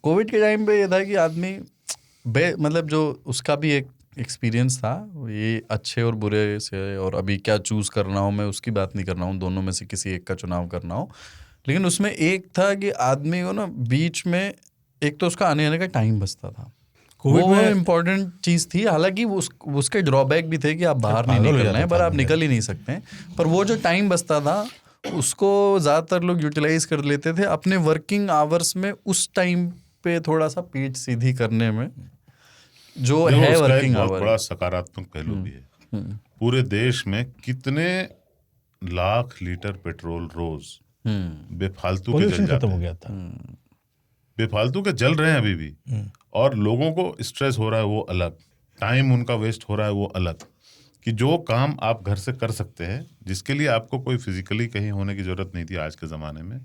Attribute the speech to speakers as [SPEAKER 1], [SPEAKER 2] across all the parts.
[SPEAKER 1] Covid के time पे ये था कि आदमी मतलब जो उसका भी एक एक्सपीरियंस था, ये अच्छे और बुरे से, और अभी क्या चूज़ करना हो, मैं उसकी बात नहीं कर रहा हूँ, दोनों में से किसी एक का चुनाव करना हो, लेकिन उसमें एक था कि आदमी को ना बीच में एक तो उसका आने का टाइम बचता था,
[SPEAKER 2] कोविड
[SPEAKER 1] वो
[SPEAKER 2] में
[SPEAKER 1] इम्पोर्टेंट चीज़ थी। हालांकि उसके ड्रॉबैक भी थे कि आप बाहर नहीं
[SPEAKER 2] पागल हो
[SPEAKER 1] निकलना
[SPEAKER 2] जाता
[SPEAKER 1] है, पर
[SPEAKER 2] था
[SPEAKER 1] आप निकल ही नहीं सकते हैं, पर वो जो टाइम बचता था उसको ज़्यादातर लोग यूटिलाइज कर लेते थे अपने वर्किंग आवर्स में, उस टाइम पे थोड़ा सा पीठ सीधी करने में, जो
[SPEAKER 3] देखो
[SPEAKER 1] है
[SPEAKER 3] उसका एक
[SPEAKER 1] वर्किंग
[SPEAKER 3] बहुत
[SPEAKER 1] आवर।
[SPEAKER 3] बड़ा सकारात्मक पहलू भी है। पूरे देश में कितने लाख लीटर पेट्रोल रोज बेफालतू के जल
[SPEAKER 2] पोल्यूशन
[SPEAKER 3] जाते
[SPEAKER 2] खत्म हो
[SPEAKER 3] हैं,
[SPEAKER 2] गया था।
[SPEAKER 3] बेफालतू के जल रहे हैं अभी भी, और लोगों को स्ट्रेस हो रहा है वो अलग, टाइम उनका वेस्ट हो रहा है वो अलग, कि जो काम आप घर से कर सकते हैं, जिसके लिए आपको कोई फिजिकली कहीं होने की जरूरत नहीं थी आज के ज़माने में,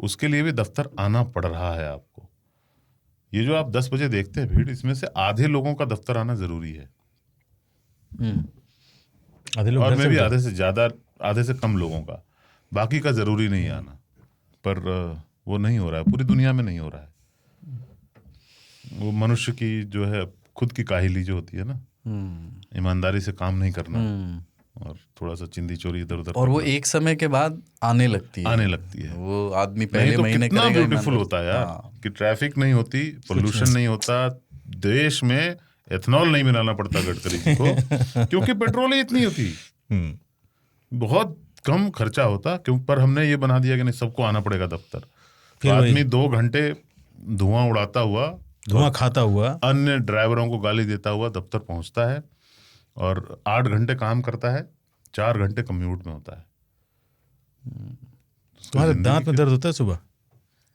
[SPEAKER 3] उसके लिए भी दफ्तर आना पड़ रहा है आपको। ये जो आप 10 बजे देखते हैं भीड़, इसमें से आधे लोगों का दफ्तर आना जरूरी है,
[SPEAKER 2] आधे लोग
[SPEAKER 3] और
[SPEAKER 2] घर
[SPEAKER 3] मैं
[SPEAKER 2] से
[SPEAKER 3] भी
[SPEAKER 2] उधर।
[SPEAKER 3] आधे से ज़्यादा, आधे से कम लोगों का, बाकी का जरूरी नहीं आना, पर वो नहीं हो रहा है, पूरी दुनिया में नहीं हो रहा है। वो मनुष्य की जो है खुद की काहिली जो होती है ना, ईमानदारी से काम नहीं करना और थोड़ा सा चिंदी चोरी इधर उधर,
[SPEAKER 1] और वो एक समय के बाद आने लगती है, वो आदमी
[SPEAKER 3] नहीं
[SPEAKER 1] पहले
[SPEAKER 3] तो
[SPEAKER 1] महीने
[SPEAKER 3] कितना
[SPEAKER 1] करेगा
[SPEAKER 3] ब्यूटीफुल
[SPEAKER 1] ईमानदारी
[SPEAKER 3] होता है
[SPEAKER 1] से।
[SPEAKER 3] यार,
[SPEAKER 1] हाँ,
[SPEAKER 3] कि ट्रैफिक नहीं होती, पोल्यूशन नहीं होता, देश में एथनॉल नहीं मिलाना पड़ता गडकरी जी को क्योंकि पेट्रोल ही इतनी होती, बहुत कम खर्चा होता, क्यों, पर हमने ये बना दिया कि नहीं सबको आना पड़ेगा दफ्तर, तो आदमी 2 घंटे धुआं उड़ाता हुआ,
[SPEAKER 2] धुआं खाता हुआ,
[SPEAKER 3] अन्य ड्राइवरों को गाली देता हुआ दफ्तर पहुंचता है, और 8 घंटे काम करता है, 4 घंटे कम्यूट में होता है।
[SPEAKER 2] तुम्हारे दांत में दर्द होता है सुबह?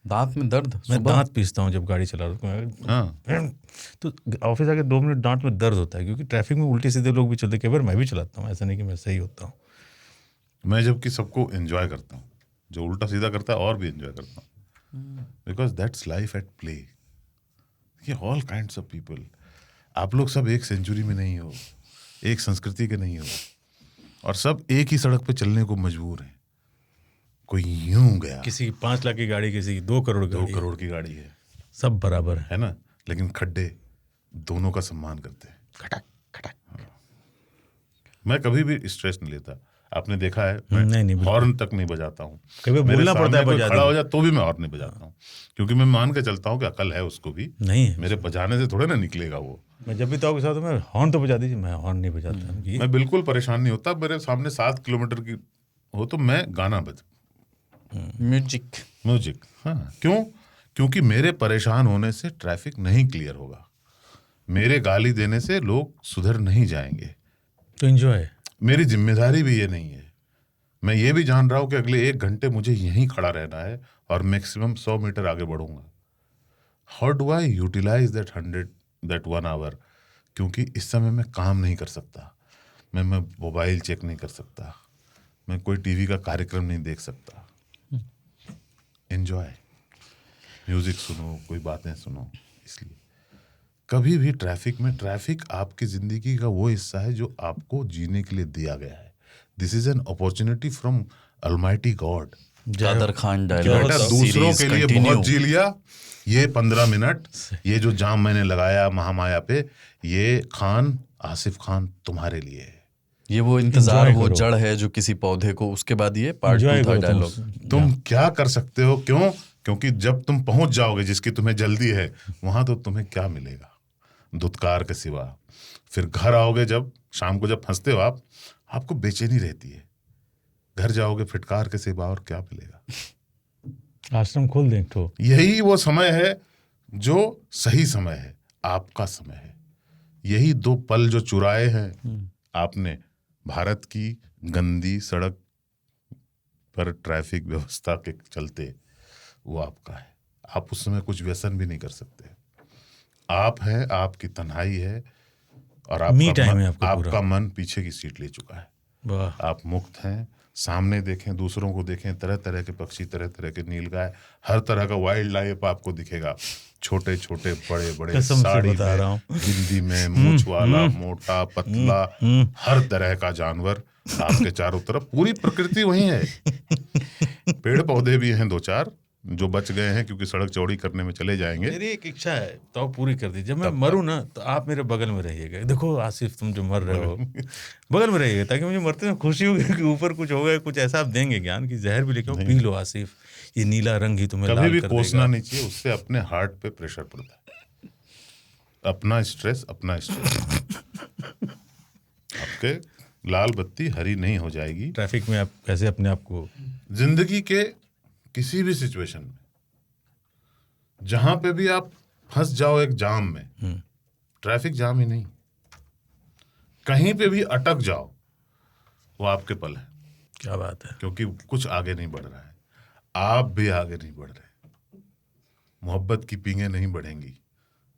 [SPEAKER 1] दांत में दर्द?
[SPEAKER 2] मैं दांत पीसता हूँ जब गाड़ी चला रहा हूँ।
[SPEAKER 3] हाँ,
[SPEAKER 2] तो ऑफिस आके 2 मिनट दांत में दर्द होता है, क्योंकि ट्रैफिक में उल्टे सीधे लोग भी चलते, कई बार मैं भी चलाता हूँ, ऐसा नहीं कि मैं सही होता हूँ।
[SPEAKER 3] मैं जबकि सबको एंजॉय करता हूँ, जो उल्टा सीधा करता है और भी एंजॉय करता हूँ, because that's life at play. ये ऑल काइंड्स ऑफ पीपल, आप लोग सब एक सेंचुरी में नहीं हो, एक संस्कृति के नहीं हो, और सब एक ही सड़क पे चलने को मजबूर हैं। कोई यूं गया,
[SPEAKER 2] किसी की 5 लाख की गाड़ी, किसी की 2 करोड़
[SPEAKER 3] 2 करोड़ की गाड़ी है,
[SPEAKER 2] सब बराबर
[SPEAKER 3] है ना, लेकिन खड्डे दोनों का सम्मान करते हैं।
[SPEAKER 2] खटक खटक।
[SPEAKER 3] मैं कभी भी स्ट्रेस नहीं लेता, आपने देखा है, मैं
[SPEAKER 2] नहीं,
[SPEAKER 3] हॉर्न तक नहीं बजाता हूँ,
[SPEAKER 2] कभी बोलना पड़ता है बजा
[SPEAKER 3] खड़ा हो जाए तो भी मैं हॉर्न नहीं बजाता हूँ, क्योंकि मैं मान के चलता हूँ कि अकल है उसको भी,
[SPEAKER 2] नहीं है।
[SPEAKER 3] मेरे बजाने से थोड़े ना निकलेगा वो।
[SPEAKER 2] मैं जब भी तो आपके साथ हूँ, मैं हॉर्न तो बजा दीजिए, मैं हॉर्न नहीं बजाता।
[SPEAKER 3] मैं बिल्कुल परेशान नहीं होता, मेरे सामने 7 किलोमीटर की हो तो मैं गाना म्यूजिक, हाँ, क्योंकि मेरे परेशान होने से ट्रैफिक नहीं क्लियर होगा, मेरे गाली देने से लोग सुधर नहीं जाएंगे,
[SPEAKER 2] तो एंजॉय।
[SPEAKER 3] मेरी जिम्मेदारी भी ये नहीं है। मैं ये भी जान रहा हूँ कि अगले 1 घंटे मुझे यहीं खड़ा रहना है और मैक्सिमम 100 मीटर आगे बढ़ूंगा। How do I utilise that 1 hour? क्योंकि इस समय मैं काम नहीं कर सकता, मैं मोबाइल चेक नहीं कर सकता, मैं कोई टीवी का कार्यक्रम नहीं देख सकता। एंजॉय, म्यूजिक सुनो, कोई बातें सुनो। इसलिए कभी भी ट्रैफिक आपकी जिंदगी का वो हिस्सा है जो आपको जीने के लिए दिया गया है। This is an opportunity from almighty God.
[SPEAKER 1] Kader Khan
[SPEAKER 3] बेटा दूसरों के लिए बहुत जी लिया, ये 15 मिनट, ये जो जाम मैंने लगाया महामाया पे, ये खान आसिफ खान तुम्हारे लिए है।
[SPEAKER 1] ये वो इंतजार, वो जड़ है जो किसी पौधे को, उसके बाद ये पार्ट 2 था डायलॉग।
[SPEAKER 3] तुम क्या कर सकते हो? क्योंकि जब तुम पहुंच जाओगे जिसकी तुम्हें जल्दी है, वहां तो तुम्हें क्या मिलेगा धुतकार के सिवा। फिर घर आओगे, जब शाम को जब फंसते हो आपको बेचैनी रहती है, घर जाओगे फिटकार के सिवा और क्या मिलेगा।
[SPEAKER 2] आश्रम खोल दें तो
[SPEAKER 3] यही वो समय है जो सही समय है, आपका समय है। यही 2 पल जो चुराए हैं आपने भारत की गंदी सड़क पर ट्रैफिक व्यवस्था के चलते, वो आपका है। आप उस समय कुछ व्यसन भी नहीं कर सकते। आप हैं, आपकी तन्हाई है, और आपका मन पीछे की सीट ले चुका है। आप मुक्त हैं, सामने देखें, दूसरों को देखें, तरह तरह के पक्षी, तरह तरह के नीलगाय, हर तरह का वाइल्ड लाइफ आपको दिखेगा। छोटे छोटे, बड़े बड़े, साड़ी में, बिंदी में, मूछ वाला, मोटा, पतला, हर तरह का जानवर आपके चारों तरफ। पूरी प्रकृति वही है, पेड़ पौधे भी हैं 2-4, जो बच गए हैं क्योंकि सड़क चौड़ी करने में चले जाएंगे।
[SPEAKER 2] मेरी एक इच्छा है तो पूरी कर दीजिए, जब मैं मरूं ना तो आप मेरे बगल में रहिएगा। देखो आसिफ तुम जो मर रहे हो बगल में रहिएगा, ताकि मुझे मरते में खुशी होगी कि ऊपर कुछ होगा, कुछ ऐसा आप देंगे ज्ञान की जहर भी लेके आओ, पी लो आसिफ, ये नीला रंग ही तुम्हें
[SPEAKER 3] कभी
[SPEAKER 2] लाल
[SPEAKER 3] भी
[SPEAKER 2] कर
[SPEAKER 3] कोसना
[SPEAKER 2] देगा।
[SPEAKER 3] नहीं चाहिए, उससे अपने हार्ट पे प्रेशर पड़ता है। अपना स्ट्रेस आपके लाल बत्ती हरी नहीं हो जाएगी।
[SPEAKER 2] ट्रैफिक में आप कैसे अपने आप को,
[SPEAKER 3] जिंदगी के किसी भी सिचुएशन में जहां पे भी आप फंस जाओ एक जाम में, ट्रैफिक जाम ही नहीं, कहीं पे भी अटक जाओ, वो आपके पल है।
[SPEAKER 2] क्या बात है,
[SPEAKER 3] क्योंकि कुछ आगे नहीं बढ़ रहा है, आप भी आगे नहीं बढ़ रहे, मोहब्बत की पींगे नहीं बढ़ेंगी,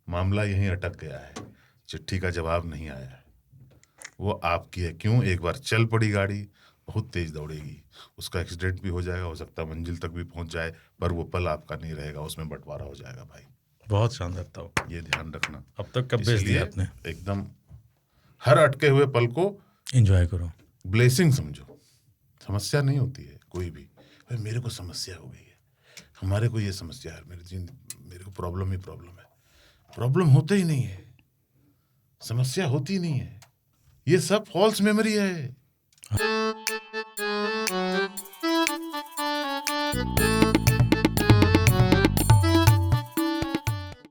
[SPEAKER 3] मामला यहीं अटक गया है, चिट्ठी का जवाब नहीं आया है, वो आपकी है। क्यों? एक बार चल पड़ी गाड़ी, बहुत तेज दौड़ेगी, उसका एक्सीडेंट भी हो जाएगा, हो सकता है मंजिल तक भी पहुंच जाए, पर वो पल आपका नहीं रहेगा, उसमें बंटवारा हो जाएगा भाई।
[SPEAKER 2] बहुत शानदार था,
[SPEAKER 3] ये ध्यान रखना।
[SPEAKER 2] अब तक कब बेच दिया आपने।
[SPEAKER 3] एकदम हर अटके हुए पल को
[SPEAKER 2] एंजॉय करो,
[SPEAKER 3] ब्लेसिंग समझो। समस्या नहीं होती है कोई भी, भाई मेरे को समस्या हो गई है, हमारे को ये समस्या है, मेरे को प्रॉब्लम ही प्रॉब्लम है। प्रॉब्लम होते ही नहीं है, समस्या होती नहीं है, ये सब फॉल्स मेमोरी है।